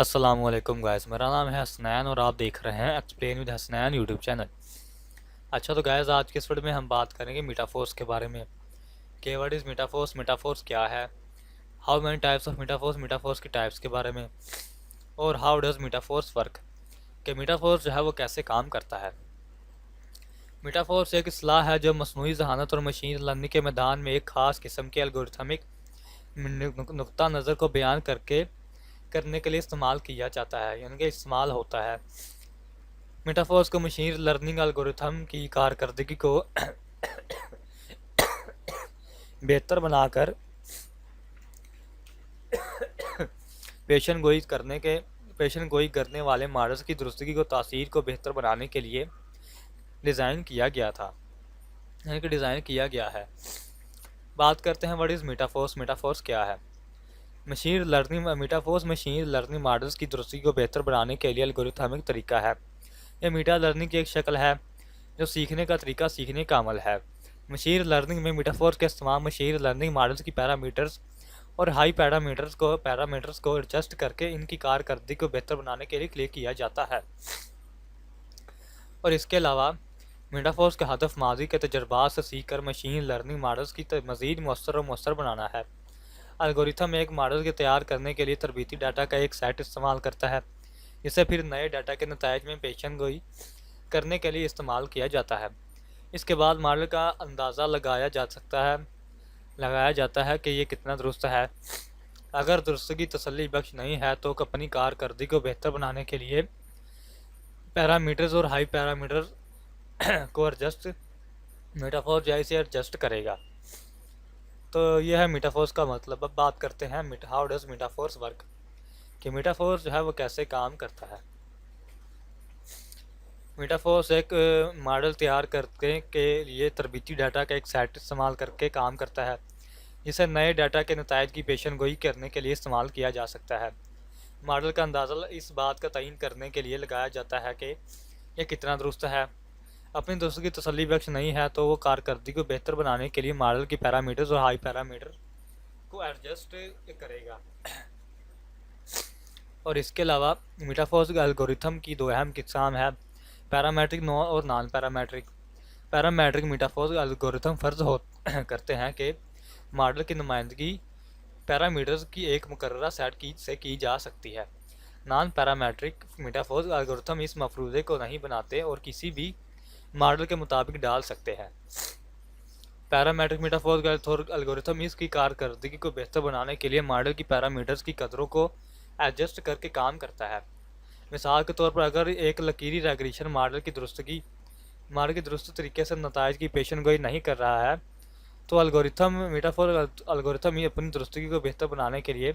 السلام علیکم گائز، میرا نام ہے حسنین اور آپ دیکھ رہے ہیں explain with Hasnain YouTube channel. اچھا تو گائز، آج کے اس ویڈیو میں ہم بات کریں گے میٹافورس کے بارے میں کہ واٹ از میٹافورس، میٹافورس کیا ہے، how many types of metaphors, metaphors کی ٹائپس کے بارے میں، اور ہاؤ ڈز میٹافورس ورک، کہ میٹافورس جو ہے وہ کیسے کام کرتا ہے۔ میٹافورس ایک اصطلاح ہے جو مصنوعی ذہانت اور مشین لرننگ کے میدان میں ایک خاص قسم کے الگورتھمک نقطہ نظر کو بیان کرنے کے لیے استعمال کیا جاتا ہے، یعنی کہ استعمال ہوتا ہے۔ میٹافورس کو مشین لرننگ الگورتھم کی کارکردگی کو بہتر بنا کر پیشن گوئی کرنے والے ماڈلز کی درستگی کو تاثیر کو بہتر بنانے کے لیے ڈیزائن کیا گیا ہے۔ بات کرتے ہیں واٹ از میٹافورس، میٹافورس کیا ہے۔ میٹافورس مشین لرننگ ماڈلز کی درستگی کو بہتر بنانے کے لیے الگورتھمک طریقہ ہے۔ یہ میٹا لرننگ کی ایک شکل ہے جو سیکھنے کا طریقہ سیکھنے کا عمل ہے۔ مشین لرننگ میں میٹافورس کا استعمال مشین لرننگ ماڈلز کی پیرامیٹرز اور ہائی پیرامیٹرز کو ایڈجسٹ کر کے ان کی کارکردگی کو بہتر بنانے کے لیے کیا جاتا ہے، اور اس کے علاوہ میٹافورس کا ہدف ماضی کے تجربات سے سیکھ کر مشین لرننگ ماڈلز کی مزید مؤثر بنانا ہے۔ الگورتھم ایک ماڈل کے تیار کرنے کے لیے تربیتی ڈیٹا کا ایک سیٹ استعمال کرتا ہے، جسے پھر نئے ڈیٹا کے نتائج میں پیشن گوئی کرنے کے لیے استعمال کیا جاتا ہے۔ اس کے بعد ماڈل کا اندازہ لگایا جاتا ہے کہ یہ کتنا درست ہے۔ اگر درستگی تسلی بخش نہیں ہے تو اپنی کارکردگی کو بہتر بنانے کے لیے پیرامیٹرز اور ہائی پیرامیٹرز کو میٹافورس اسے ایڈجسٹ کرے گا۔ تو یہ ہے میٹافورس کا مطلب۔ اب بات کرتے ہیں ہاؤ ڈز میٹافورس ورک، کہ میٹافورس جو ہے وہ کیسے کام کرتا ہے۔ میٹافورس ایک ماڈل تیار کرنے کے لیے تربیتی ڈیٹا کا ایک سیٹ استعمال کر کے کام کرتا ہے، جسے نئے ڈیٹا کے نتائج کی پیشن گوئی کرنے کے لیے استعمال کیا جا سکتا ہے۔ ماڈل کا اندازہ اس بات کا تعین کرنے کے لیے لگایا جاتا ہے کہ یہ کتنا درست ہے۔ اپنی درستگی تسلی بخش نہیں ہے تو وہ کارکردگی کو بہتر بنانے کے لیے ماڈل کی پیرامیٹرز اور ہائی پیرامیٹر کو ایڈجسٹ کرے گا۔ اور اس کے علاوہ میٹافورس الگورتھم کی دو اہم اقسام ہیں، پیرامیٹرک اور naan parametric. Parametric metaphors algorithm فرض کرتے ہیں کہ ماڈل کی نمائندگی پیرامیٹرز کی ایک مقررہ سیٹ سے کی جا سکتی ہے۔ نان پیرامیٹرک میٹافورس الگورتھم اس مفروضے کو نہیں بناتے اور کسی بھی ماڈل کے مطابق ڈال سکتے ہیں۔ پیرامیٹرک میٹافورس الگورتھم اس کی کارکردگی کو بہتر بنانے کے لیے ماڈل کی پیرامیٹرز کی قدروں کو ایڈجسٹ کر کے کام کرتا ہے۔ مثال کے طور پر اگر ایک لکیری ریگریشن ماڈل کی درست طریقے سے نتائج کی پیشن گوئی نہیں کر رہا ہے تو میٹافورس الگورتھم ہی اپنی درستگی کو بہتر بنانے کے لیے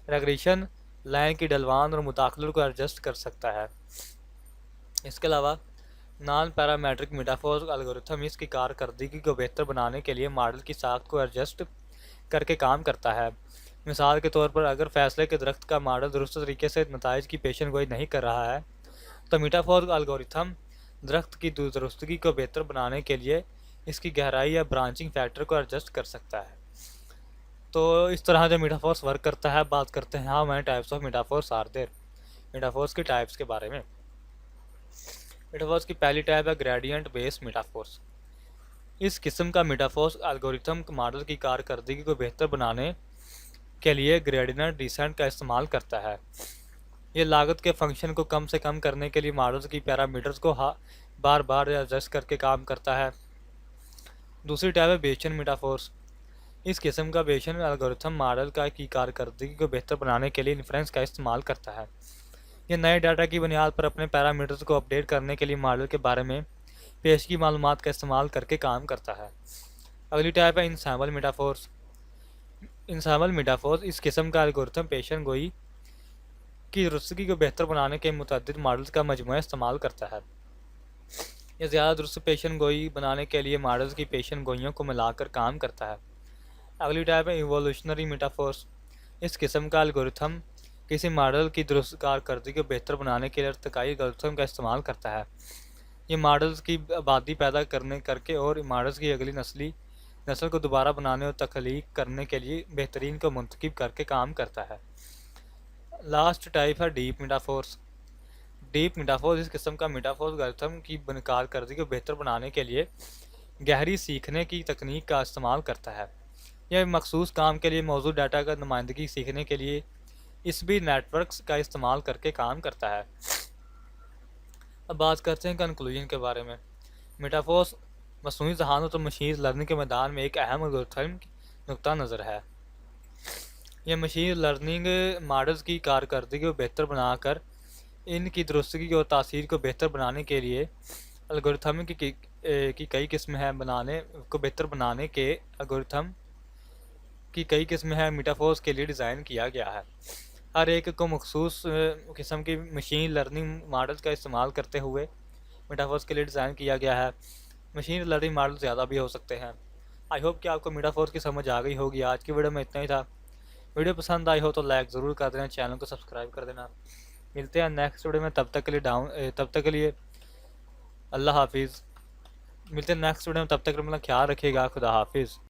ریگریشن لائن کی ڈھلوان اور مداخلت کو ایڈجسٹ کر سکتا ہے۔ اس کے علاوہ نان پیرامیٹرک میٹافورس الگورتھم اس کی کارکردگی کو بہتر بنانے کے لیے ماڈل کی ساخت کو ایڈجسٹ کر کے کام کرتا ہے۔ مثال کے طور پر اگر فیصلے کے درخت کا ماڈل درست طریقے سے نتائج کی پیشن گوئی نہیں کر رہا ہے تو میٹافورس الگورتھم درخت کی درستگی کو بہتر بنانے کے لیے اس کی گہرائی یا برانچنگ فیکٹر کو ایڈجسٹ کر سکتا ہے۔ تو اس طرح جو میٹافورس ورک کرتا ہے، بات کرتے ہیں how many types of metaphors are there, metaphors کی ٹائپس کے بارے میں۔ میٹافورس کی پہلی ٹائپ ہے گریڈینٹ بیس میٹافورس۔ اس قسم کا میٹافورس الگورتھم ماڈل کی کارکردگی کو بہتر بنانے کے لیے گریڈینٹ ڈیسنٹ کا استعمال کرتا ہے۔ یہ لاگت کے فنکشن کو کم سے کم کرنے کے لیے ماڈلز کی پیرامیٹرز کو بار بار ایڈجسٹ کر کے کام کرتا ہے۔ دوسری ٹائپ ہے بیشن میٹافورس۔ اس قسم کا بیشن الگورتھم ماڈل کی کارکردگی کو بہتر بنانے کے لیے انفرنس کا استعمال کرتا ہے۔ یہ نئے ڈیٹا کی بنیاد پر اپنے پیرامیٹرز کو اپڈیٹ کرنے کے لیے ماڈل کے بارے میں پیشگی معلومات کا استعمال کر کے کام کرتا ہے۔ اگلی ٹائپ ہے انسیمبل میٹافورس۔ انسیمبل میٹافورس اس قسم کا الگورتھم پیشن گوئی کی درستگی کو بہتر بنانے کے متعدد ماڈلز کا مجموعہ استعمال کرتا ہے۔ یہ زیادہ درست پیشن گوئی بنانے کے لیے ماڈلز کی پیشن گوئیوں کو ملا کر کام کرتا ہے۔ اگلی ٹائپ ہے ایوولوشنری میٹافورس۔ اس قسم کا الگورتھم کسی ماڈل کی درست کارکردگی کو بہتر بنانے کے لیے ارتقائی الگورتھم کا استعمال کرتا ہے۔ یہ ماڈلز کی آبادی پیدا کر کے اور ماڈلز کی اگلی نسل کو دوبارہ بنانے اور تخلیق کرنے کے لیے بہترین کو منتخب کر کے کام کرتا ہے۔ لاسٹ ٹائپ ہے ڈیپ میٹافورس. ڈیپ میٹافورس اس قسم کا میٹافورس الگورتھم کی کارکردگی کو بہتر بنانے کے لیے گہری سیکھنے کی تکنیک کا استعمال کرتا ہے. یہ مخصوص کام کے لیے موضوع ڈیٹا کا نمائندگی سیکھنے کے لیے اس بھی نیٹ ورکس کا استعمال کر کے کام کرتا ہے. اب بات کرتے ہیں کنکلوژن کے بارے میں. میٹافورس مصنوعی ذہانت اور مشین لرننگ کے میدان میں ایک اہم الگورتھم نقطہ نظر ہے. یہ مشین لرننگ ماڈلز کی کارکردگی کو بہتر بنا کر ان کی درستگی اور تاثیر کو بہتر بنانے کے لیے الگورتھم کی کئی قسم ہیں. بنانے کو بہتر بنانے کے الگورتھم کی کئی قسمیں ہیں میٹافورس کے لیے ڈیزائن کیا گیا ہے. ہر ایک کو مخصوص قسم کی مشین لرننگ ماڈلز کا استعمال کرتے ہوئے میٹافورس کے لیے ڈیزائن کیا گیا ہے. مشین لرننگ ماڈل زیادہ بھی ہو سکتے ہیں. آئی ہوپ کہ آپ کو میٹافورس کی سمجھ آ گئی ہوگی. آج کی ویڈیو میں اتنا ہی تھا. ویڈیو پسند آئی ہو تو لائک ضرور کر دینا, چینل کو سبسکرائب کر دینا. ملتے ہیں نیکسٹ ویڈیو میں, تب تک کے لیے اللہ حافظ. ملتے ہیں نیکسٹ ویڈیو میں, تب تک اپنا خیال رکھیے گا. خدا حافظ.